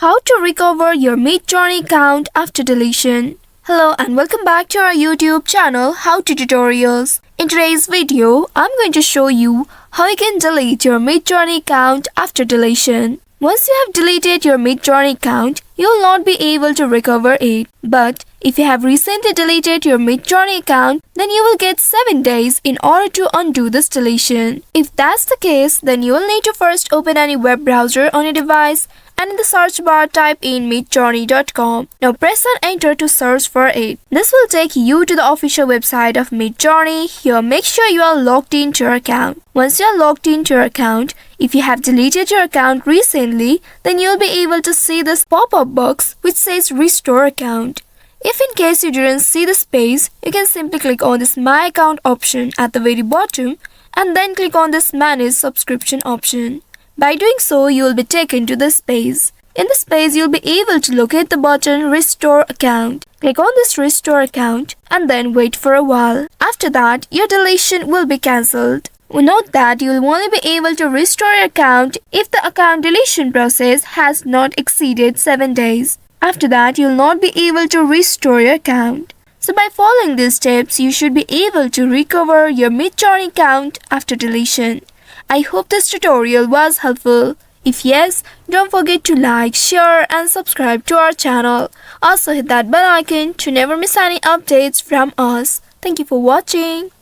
How to recover your MidJourney account after deletion. Hello and welcome back to our YouTube channel How to Tutorials. In today's video, I'm going to show you how you can delete your MidJourney account after deletion. Once you have deleted your MidJourney account, you will not be able to recover it. But if you have recently deleted your MidJourney account, then you will get 7 days in order to undo this deletion. If that's the case, then you will need to first open any web browser on your device and in the search bar type in MidJourney.com. Now press on enter to search for it. This will take you to the official website of MidJourney. Here make sure you are logged into your account. Once you are logged into your account, if you have deleted your account recently, then you will be able to see this pop-up box which says restore account. If in case you didn't see the space, you can simply click on this My Account option at the very bottom and then click on this Manage Subscription option. By doing so, you will be taken to this page. In this page, you will be able to locate the button Restore Account. Click on this Restore Account and then wait for a while. After that, your deletion will be cancelled. Note that you will only be able to restore your account if the account deletion process has not exceeded 7 days. After that, you will not be able to restore your account. So by following these steps, you should be able to recover your MidJourney account after deletion. I hope this tutorial was helpful. If yes, don't forget to like, share and subscribe to our channel. Also hit that bell icon to never miss any updates from us. Thank you for watching.